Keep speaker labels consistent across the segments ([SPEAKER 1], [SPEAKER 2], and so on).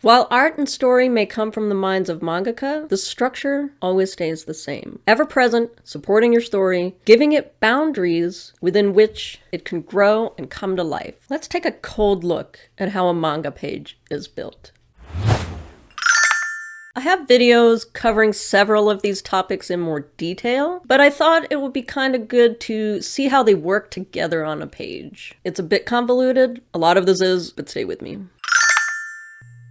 [SPEAKER 1] While art and story may come from the minds of mangaka, the structure always stays the same. Ever present, supporting your story, giving it boundaries within which it can grow and come to life. Let's take a cold look at how a manga page is built. I have videos covering several of these topics in more detail, but I thought it would be kind of good to see how they work together on a page. It's a bit convoluted, a lot of this is, but stay with me.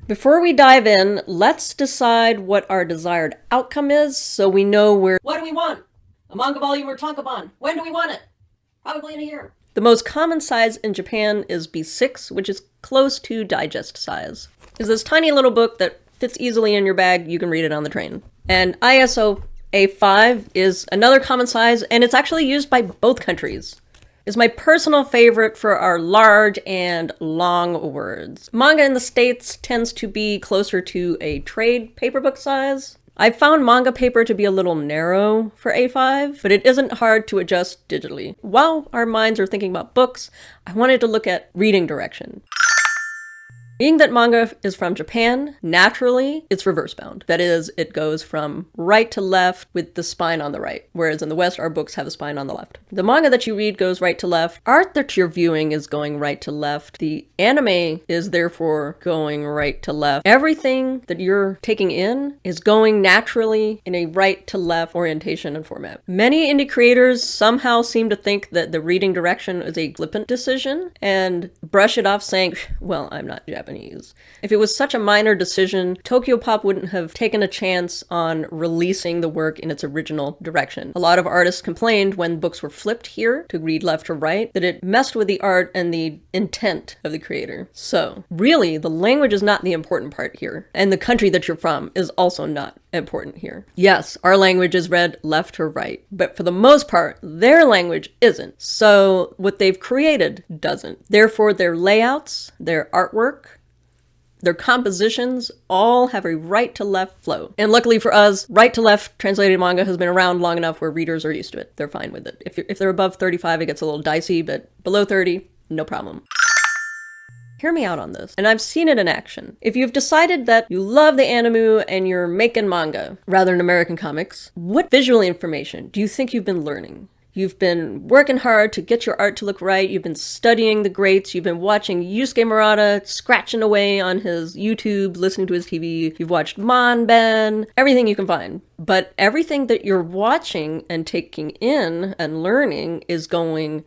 [SPEAKER 1] Before we dive in, let's decide what our desired outcome is so we know what do we want? A manga volume or tankobon? When do we want it? Probably in a year. The most common size in Japan is B6, which is close to digest size. It's this tiny little book that fits easily in your bag. You can read it on the train. And ISO A5 is another common size, and it's actually used by both countries. It's my personal favorite for our large and long words. Manga in the States tends to be closer to a trade paper book size. I found manga paper to be a little narrow for A5, but it isn't hard to adjust digitally. While our minds are thinking about books, I wanted to look at reading direction. Being that manga is from Japan, naturally, it's reverse bound. That is, it goes from right to left with the spine on the right, whereas in the West, our books have a spine on the left. The manga that you read goes right to left. Art that you're viewing is going right to left. The anime is therefore going right to left. Everything that you're taking in is going naturally in a right to left orientation and format. Many indie creators somehow seem to think that the reading direction is a flippant decision and brush it off saying, well, I'm not Japanese. If it was such a minor decision, Tokyopop wouldn't have taken a chance on releasing the work in its original direction. A lot of artists complained when books were flipped here to read left to right that it messed with the art and the intent of the creator. So, really, the language is not the important part here, and the country that you're from is also not important here. Yes, our language is read left to right, but for the most part, their language isn't. So, what they've created doesn't. Therefore, their layouts, their artwork, their compositions all have a right to left flow. And luckily for us, right to left translated manga has been around long enough where readers are used to it. They're fine with it. If they're above 35, it gets a little dicey, but below 30, no problem. Hear me out on this, and I've seen it in action. If you've decided that you love the anime and you're making manga rather than American comics, what visual information do you think you've been learning? You've been working hard to get your art to look right. You've been studying the greats. You've been watching Yusuke Murata scratching away on his YouTube, listening to his TV. You've watched Manben, everything you can find. But everything that you're watching and taking in and learning is going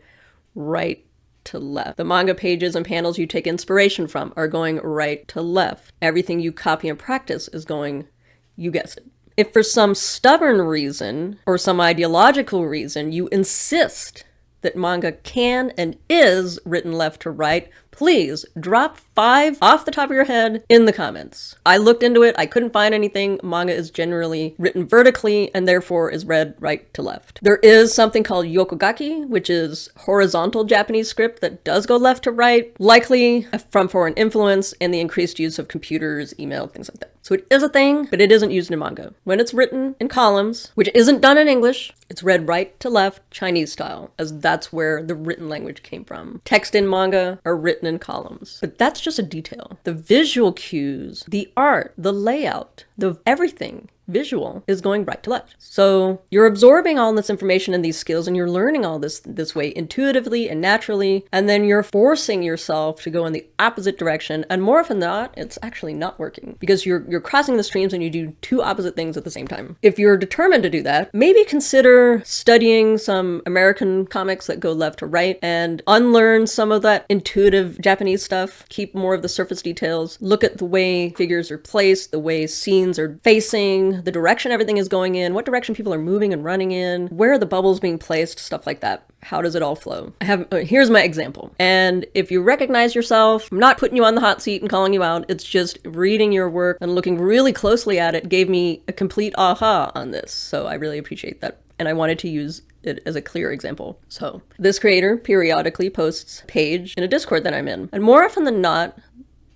[SPEAKER 1] right to left. The manga pages and panels you take inspiration from are going right to left. Everything you copy and practice is going, you guessed it. If for some stubborn reason or some ideological reason you insist that manga can and is written left to right, please drop 5 off the top of your head in the comments. I looked into it, I couldn't find anything. Manga is generally written vertically and therefore is read right to left. There is something called yokogaki, which is horizontal Japanese script that does go left to right, likely from foreign influence and the increased use of computers, email, things like that. So it is a thing, but it isn't used in manga. When it's written in columns, which isn't done in English, it's read right to left, Chinese style, as that's where the written language came from. Text in manga are written in columns. But that's just a detail. The visual cues, the art, the layout, the everything visual is going right to left. So you're absorbing all this information and these skills and you're learning all this way intuitively and naturally, and then you're forcing yourself to go in the opposite direction, and more often than not, it's actually not working because you're crossing the streams and you do 2 opposite things at the same time. If you're determined to do that, maybe consider studying some American comics that go left to right and unlearn some of that intuitive Japanese stuff, keep more of the surface details, look at the way figures are placed, the way scenes are facing, the direction everything is going in, what direction people are moving and running in, where are the bubbles being placed, stuff like that. How does it all flow? Here's my example. And if you recognize yourself, I'm not putting you on the hot seat and calling you out. It's just reading your work and looking really closely at it gave me a complete aha on this. So I really appreciate that. And I wanted to use it as a clear example. So this creator periodically posts a page in a Discord that I'm in. And more often than not,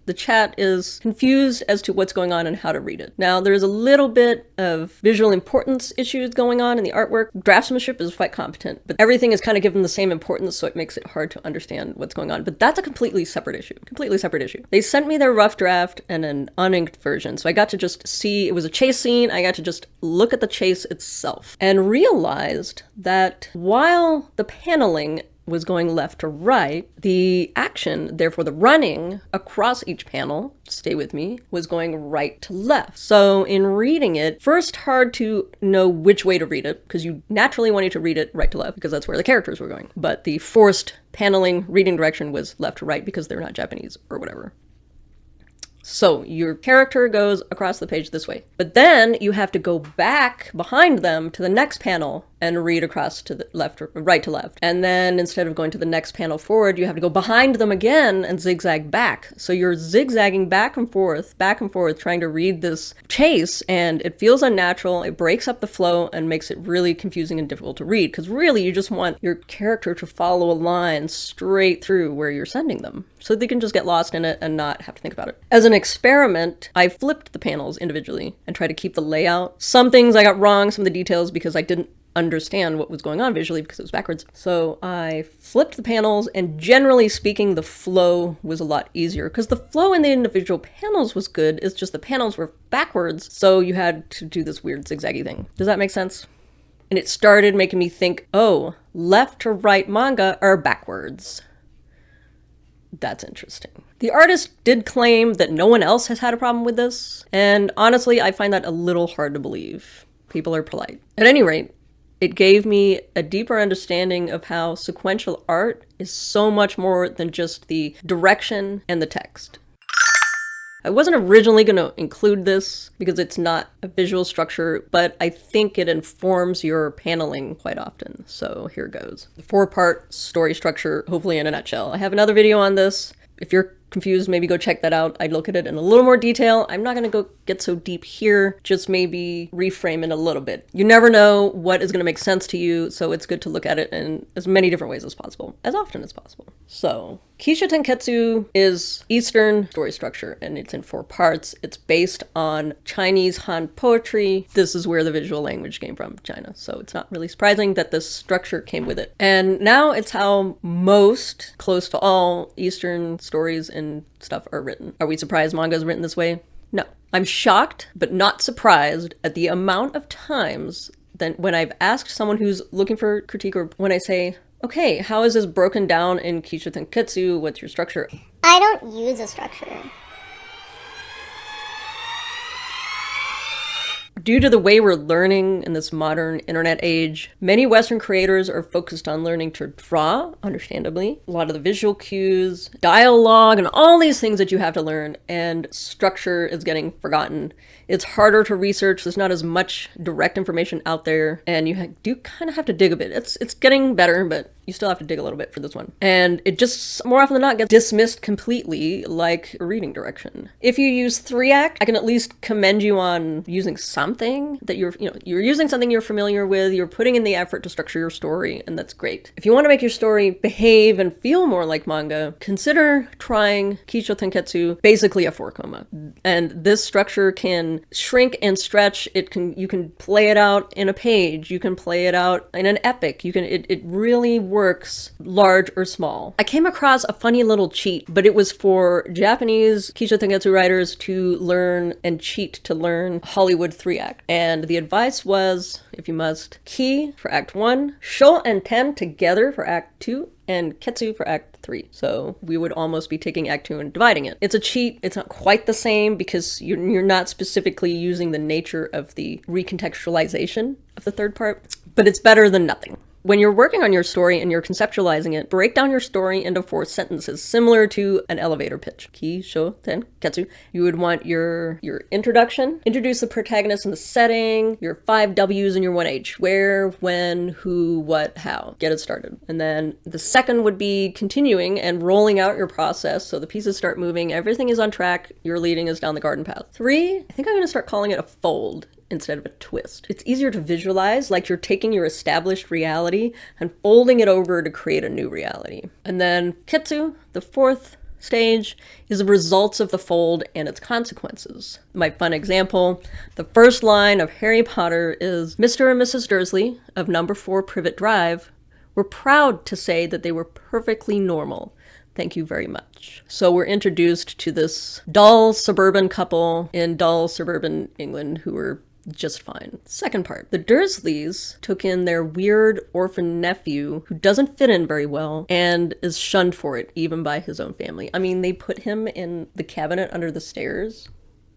[SPEAKER 1] The chat is confused as to what's going on and how to read it. Now, there's a little bit of visual importance issues going on in the artwork. Draftsmanship is quite competent, but everything is kind of given the same importance, so it makes it hard to understand what's going on. But that's a completely separate issue. They sent me their rough draft and an uninked version, so I got to just see, it was a chase scene, I got to just look at the chase itself and realized that while the paneling was going left to right, the action, therefore the running across each panel, stay with me, was going right to left. So in reading it, first hard to know which way to read it, because you naturally wanted to read it right to left, because that's where the characters were going. But the forced paneling reading direction was left to right because they're not Japanese or whatever. So your character goes across the page this way, but then you have to go back behind them to the next panel and read across to the left or right to left. And then instead of going to the next panel forward, you have to go behind them again and zigzag back. So you're zigzagging back and forth, trying to read this chase, and it feels unnatural. It breaks up the flow and makes it really confusing and difficult to read, because really you just want your character to follow a line straight through where you're sending them, so they can just get lost in it and not have to think about it. As an experiment, I flipped the panels individually and tried to keep the layout. Some things I got wrong, some of the details, because I didn't understand what was going on visually because it was backwards. So I flipped the panels, and generally speaking, the flow was a lot easier, because the flow in the individual panels was good. It's just the panels were backwards, so you had to do this weird zigzaggy thing. Does that make sense? And it started making me think, oh, left to right manga are backwards. That's interesting. The artist did claim that no one else has had a problem with this, and honestly, I find that a little hard to believe. People are polite. At any rate, it gave me a deeper understanding of how sequential art is so much more than just the direction and the text. I wasn't originally going to include this because it's not a visual structure, but I think it informs your paneling quite often. So here goes. The 4-part story structure, hopefully in a nutshell. I have another video on this. If you're confused, maybe go check that out. I'd look at it in a little more detail. I'm not going to go get so deep here, just maybe reframe it a little bit. You never know what is going to make sense to you, so it's good to look at it in as many different ways as possible, as often as possible. So, Sho Ten Ketsu is Eastern story structure, and it's in 4 parts. It's based on Chinese Han poetry. This is where the visual language came from, China, so it's not really surprising that this structure came with it. And now it's how most, close to all, Eastern stories and stuff are written. Are we surprised manga is written this way? No. I'm shocked, but not surprised at the amount of times that when I've asked someone who's looking for critique, or when I say, okay, how is this broken down in Sho Ten Ketsu? What's your structure?
[SPEAKER 2] I don't use a structure.
[SPEAKER 1] Due to the way we're learning in this modern internet age, many Western creators are focused on learning to draw, understandably, a lot of the visual cues, dialogue, and all these things that you have to learn, and structure is getting forgotten. It's harder to research, there's not as much direct information out there, and you do kind of have to dig a bit. It's getting better, but you still have to dig a little bit for this one. And it just, more often than not, gets dismissed completely, like a reading direction. If you use 3-act, I can at least commend you on using something that you're using something you're familiar with, you're putting in the effort to structure your story, and that's great. If you want to make your story behave and feel more like manga, consider trying Sho Ten Ketsu, basically a 4-koma. And this structure can shrink and stretch. You can play it out in a page, you can play it out in an epic, it really works large or small. I came across a funny little cheat, but it was for Japanese Sho Ten Ketsu writers to learn and cheat to learn Hollywood 3-act. And the advice was, if you must, ki for act 1, sho and ten together for act 2, and ketsu for act 3. So we would almost be taking act 2 and dividing it. It's a cheat. It's not quite the same because you're not specifically using the nature of the recontextualization of the 3rd part, but it's better than nothing. When you're working on your story and you're conceptualizing it, break down your story into 4 sentences, similar to an elevator pitch. Sho Ten Ketsu. You would want your introduction, introduce the protagonist and the setting, your 5 W's and your 1 H. Where, when, who, what, how. Get it started. And then the second would be continuing and rolling out your process so the pieces start moving, everything is on track, you're leading us down the garden path. 3, I think I'm going to start calling it a fold instead of a twist. It's easier to visualize, like you're taking your established reality and folding it over to create a new reality. And then Ketsu, the 4th stage is the results of the fold and its consequences. My fun example, the first line of Harry Potter is, Mr. and Mrs. Dursley of number 4 Privet Drive were proud to say that they were perfectly normal. Thank you very much. So we're introduced to this dull suburban couple in dull suburban England who were just fine. Second part, the Dursleys took in their weird orphan nephew who doesn't fit in very well and is shunned for it, even by his own family. I mean, they put him in the cabinet under the stairs.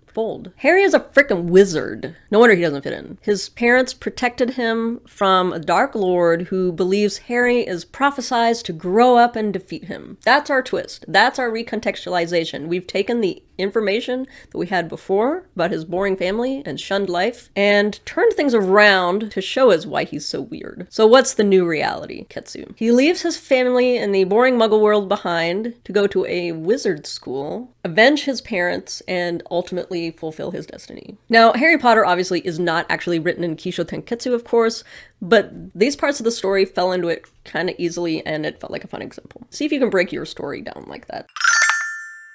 [SPEAKER 1] Fold. Harry is a frickin' wizard. No wonder he doesn't fit in. His parents protected him from a dark lord who believes Harry is prophesized to grow up and defeat him. That's our twist. That's our recontextualization. We've taken the information that we had before about his boring family and shunned life and turned things around to show us why he's so weird. So what's the new reality, Ketsu? He leaves his family in the boring muggle world behind to go to a wizard school, avenge his parents, and ultimately fulfill his destiny. Now, Harry Potter obviously is not actually written in Sho Ten Ketsu, of course, but these parts of the story fell into it kind of easily and it felt like a fun example. See if you can break your story down like that.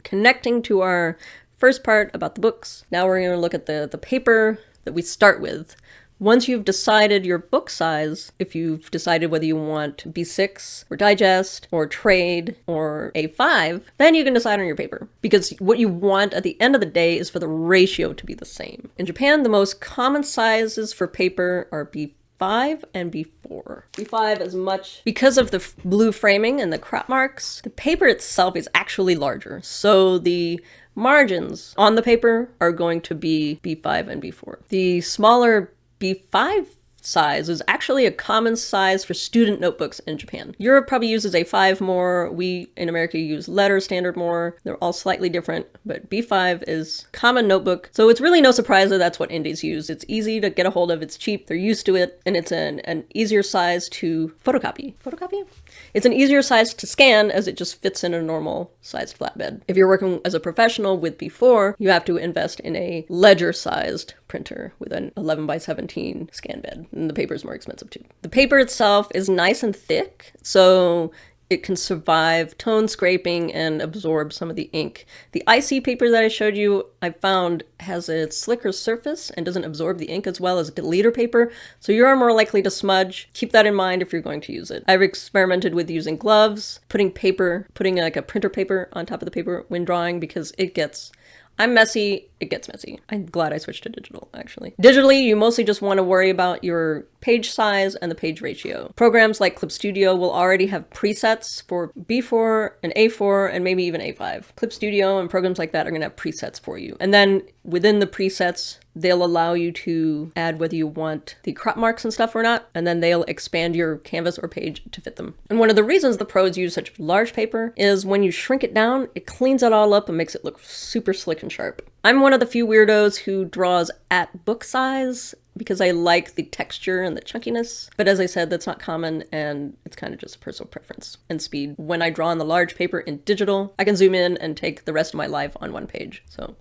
[SPEAKER 1] Connecting to our first part about the books, now we're going to look at the paper that we start with. Once you've decided your book size, if you've decided whether you want B6 or digest or trade or A5, then you can decide on your paper. Because what you want at the end of the day is for the ratio to be the same. In Japan, the most common sizes for paper are B5 and B4. B5 is much, because of the blue framing and the crop marks, the paper itself is actually larger. So the margins on the paper are going to be B5 and B4. The smaller B5 size is actually a common size for student notebooks in Japan. Europe probably uses A5 more. We in America use letter standard more. They're all slightly different, but B5 is common notebook. So it's really no surprise that that's what indies use. It's easy to get a hold of, it's cheap, they're used to it, and it's an easier size to photocopy. Photocopy? It's an easier size to scan as it just fits in a normal sized flatbed. If you're working as a professional with B4, you have to invest in a ledger-sized printer with an 11 by 17 scan bed, and the paper is more expensive too. The paper itself is nice and thick, so it can survive tone scraping and absorb some of the ink. The IC paper that I showed you, I found has a slicker surface and doesn't absorb the ink as well as deleter paper, so you're more likely to smudge. Keep that in mind if you're going to use it. I've experimented with using gloves, putting like a printer paper on top of the paper when drawing because I'm messy, it gets messy. I'm glad I switched to digital, actually. Digitally, you mostly just want to worry about your page size and the page ratio. Programs like Clip Studio will already have presets for B4 and A4 and maybe even A5. Clip Studio and programs like that are going to have presets for you. And then within the presets, they'll allow you to add whether you want the crop marks and stuff or not, and then they'll expand your canvas or page to fit them. And one of the reasons the pros use such large paper is when you shrink it down, it cleans it all up and makes it look super slick and sharp. I'm one of the few weirdos who draws at book size because I like the texture and the chunkiness. But as I said, that's not common and it's kind of just a personal preference and speed. When I draw on the large paper in digital, I can zoom in and take the rest of my life on one page. So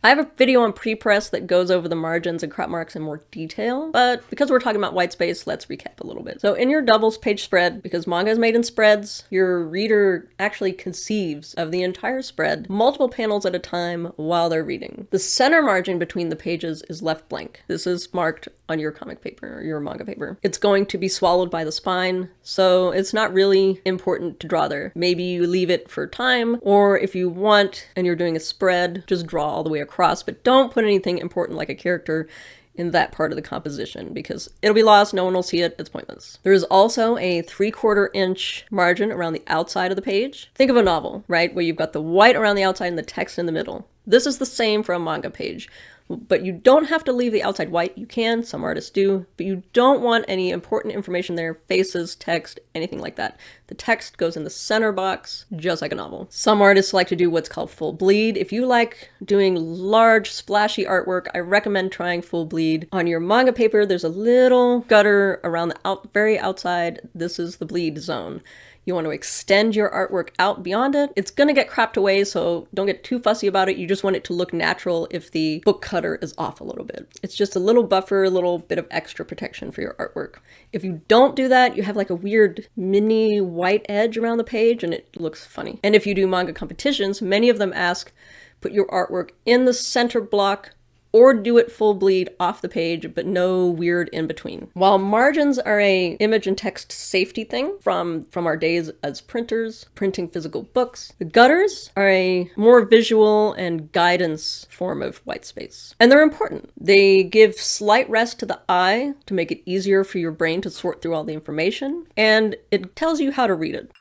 [SPEAKER 1] I have a video on pre-press that goes over the margins and crop marks in more detail, but because we're talking about white space, let's recap a little bit. So in your doubles page spread, because manga is made in spreads, your reader actually conceives of the entire spread, multiple panels at a time while they're reading. The center margin between the pages is left blank. This is marked on your comic paper or your manga paper. It's going to be swallowed by the spine, so it's not really important to draw there. Maybe you leave it for time, or if you want and you're doing a spread, just draw all the way across, but don't put anything important like a character in that part of the composition because it'll be lost, no one will see it, it's pointless. There is also a 3/4 inch margin around the outside of the page. Think of a novel, right, where you've got the white around the outside and the text in the middle. This is the same for a manga page, but you don't have to leave the outside white. You can, some artists do, but you don't want any important information there, faces, text, anything like that. The text goes in the center box, just like a novel. Some artists like to do what's called full bleed. If you like doing large, splashy artwork, I recommend trying full bleed. On your manga paper, there's a little gutter around the very outside. This is the bleed zone. You want to extend your artwork out beyond it. It's going to get cropped away, so don't get too fussy about it. You just want it to look natural if the book cutter is off a little bit. It's just a little buffer, a little bit of extra protection for your artwork. If you don't do that, you have like a weird mini white edge around the page and it looks funny. And if you do manga competitions, many of them ask, put your artwork in the center block or do it full bleed off the page, but no weird in between. While margins are a image and text safety thing from our days as printers, printing physical books, the gutters are a more visual and guidance form of white space. And they're important. They give slight rest to the eye to make it easier for your brain to sort through all the information, and it tells you how to read it.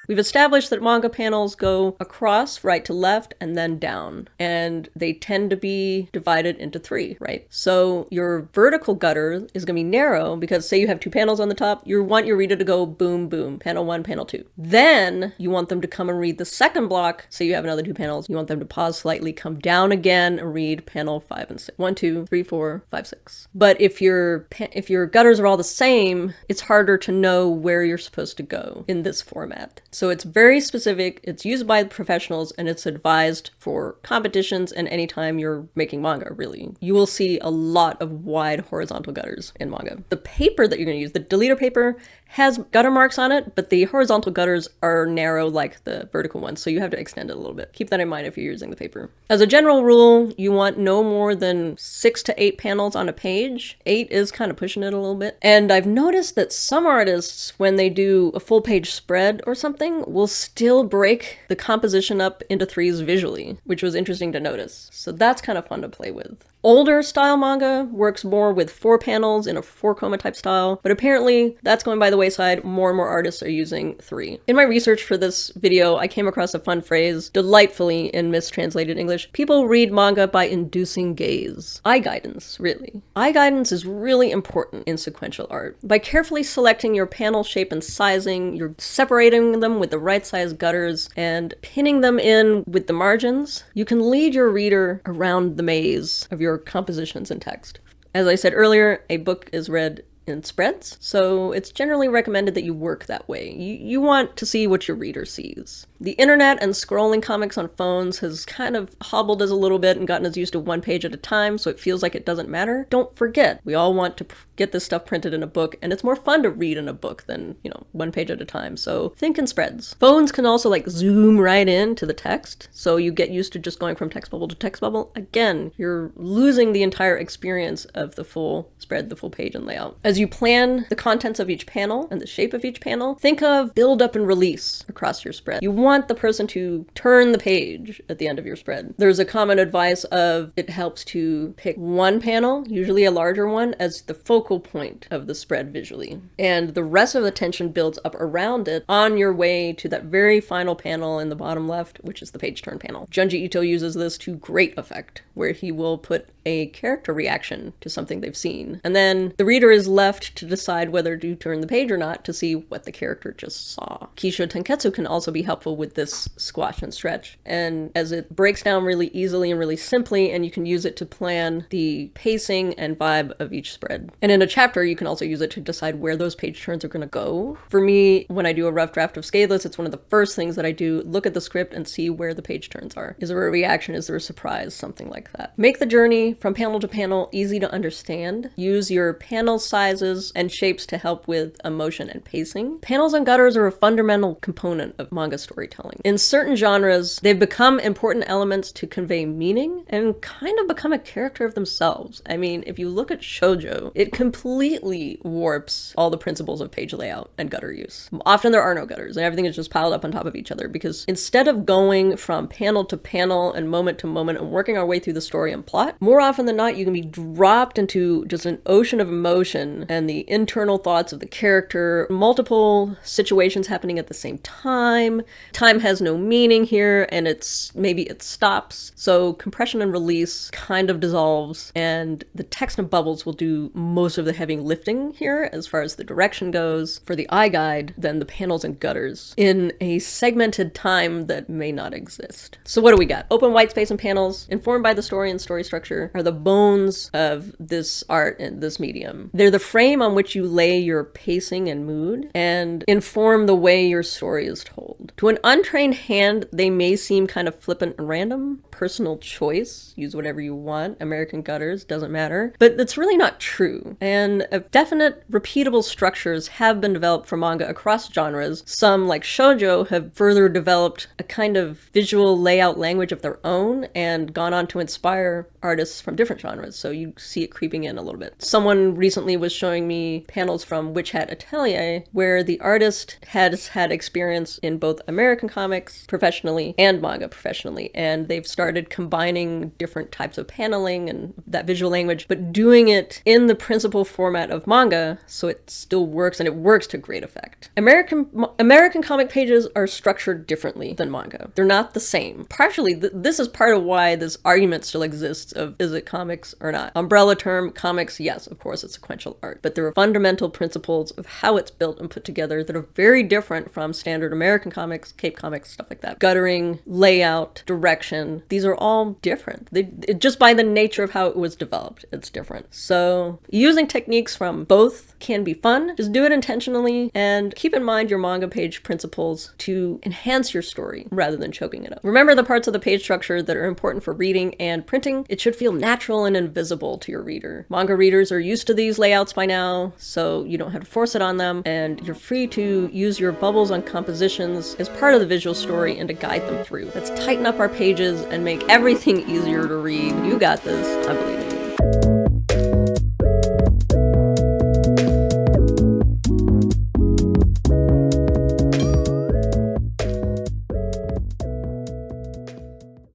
[SPEAKER 1] We've established that manga panels go across, right to left, and then down. And they tend to be divided into 3, right? So your vertical gutter is going to be narrow because say you have 2 panels on the top, you want your reader to go boom, boom, panel 1, panel 2. Then you want them to come and read the second block. Say you have another 2 panels, you want them to pause slightly, come down again, and read panel 5 and 6. 1, 2, 3, 4, 5, 6. But if your gutters are all the same, it's harder to know where you're supposed to go in this format. So it's very specific, it's used by professionals, and it's advised for competitions and anytime you're making manga, really. You will see a lot of wide horizontal gutters in manga. The paper that you're going to use, the deleter paper, has gutter marks on it, but the horizontal gutters are narrow like the vertical ones, so you have to extend it a little bit. Keep that in mind if you're using the paper. As a general rule, you want no more than 6 to 8 panels on a page. 8 is kind of pushing it a little bit. And I've noticed that some artists, when they do a full page spread or something, will still break the composition up into 3s visually, which was interesting to notice. So that's kind of fun to play with. Older style manga works more with 4 panels in a 4-koma type style, but apparently that's going by the wayside. More and more artists are using 3. In my research for this video, I came across a fun phrase, delightfully in mistranslated English. People read manga by inducing gaze. Eye guidance, really. Eye guidance is really important in sequential art. By carefully selecting your panel shape and sizing, you're separating them with the right size gutters and pinning them in with the margins, you can lead your reader around the maze of your compositions and text. As I said earlier, a book is read in spreads, so it's generally recommended that you work that way. You want to see what your reader sees. The internet and scrolling comics on phones has kind of hobbled us a little bit and gotten us used to 1 page at a time, so it feels like it doesn't matter. Don't forget, we all want to get this stuff printed in a book, and it's more fun to read in a book than, 1 page at a time, so think in spreads. Phones can also zoom right into the text, so you get used to just going from text bubble to text bubble. Again, you're losing the entire experience of the full spread, the full page and layout. As you plan the contents of each panel and the shape of each panel, think of build up and release across your spread. You want the person to turn the page at the end of your spread. There's a common advice of it helps to pick 1 panel, usually a larger one, as the focal point of the spread visually. And the rest of the tension builds up around it on your way to that very final panel in the bottom left, which is the page turn panel. Junji Ito uses this to great effect, where he will put a character reaction to something they've seen. And then the reader is left to decide whether to turn the page or not to see what the character just saw. Sho Ten Ketsu can also be helpful with this squash and stretch, and as it breaks down really easily and really simply, and you can use it to plan the pacing and vibe of each spread. And in a chapter, you can also use it to decide where those page turns are going to go. For me, when I do a rough draft of Scatheless, it's one of the first things that I do, look at the script and see where the page turns are. Is there a reaction? Is there a surprise? Something like that. Make the journey from panel to panel easy to understand. Use your panel sizes and shapes to help with emotion and pacing. Panels and gutters are a fundamental component of manga storytelling. In certain genres, they've become important elements to convey meaning and kind of become a character of themselves. I mean, if you look at shoujo, it completely warps all the principles of page layout and gutter use. Often there are no gutters and everything is just piled up on top of each other, because instead of going from panel to panel and moment to moment and working our way through the story and plot, more often than not, you can be dropped into just an ocean of emotion and the internal thoughts of the character, multiple situations happening at the same time. Time has no meaning here, and maybe it stops. So compression and release kind of dissolves, and the text and bubbles will do most of the heavy lifting here as far as the direction goes. For the eye guide, then the panels and gutters in a segmented time that may not exist. So what do we got? Open white space and panels, informed by the story and story structure, are the bones of this art and this medium. They're the frame on which you lay your pacing and mood, and inform the way your story is told. To an untrained hand, they may seem kind of flippant and random. Personal choice, use whatever you want, American gutters, doesn't matter. But that's really not true. And definite, repeatable structures have been developed for manga across genres. Some, like shoujo, have further developed a kind of visual layout language of their own and gone on to inspire artists from different genres, so you see it creeping in a little bit. Someone recently was showing me panels from Witch Hat Atelier, where the artist has had experience in both American comics professionally and manga professionally, and they've started combining different types of paneling and that visual language, but doing it in the principal format of manga, so it still works, and it works to great effect. American comic pages are structured differently than manga. They're not the same. Partially, this is part of why this argument still exists of is it comics or not. Umbrella term, comics, yes, of course, it's sequential art, but there are fundamental principles of how it's built and put together that are very different from standard American comics, Cape comics, stuff like that. Guttering, layout, direction, these are all different. Just by the nature of how it was developed, it's different. So using techniques from both can be fun. Just do it intentionally and keep in mind your manga page principles to enhance your story rather than choking it up. Remember the parts of the page structure that are important for reading and printing. It should feel natural and invisible to your reader. Manga readers are used to these layouts by now, so you don't have to force it on them, and you're free to use your bubbles on compositions as part of the visual story and to guide them through. Let's tighten up our pages and make everything easier to read. You got this. I believe in you.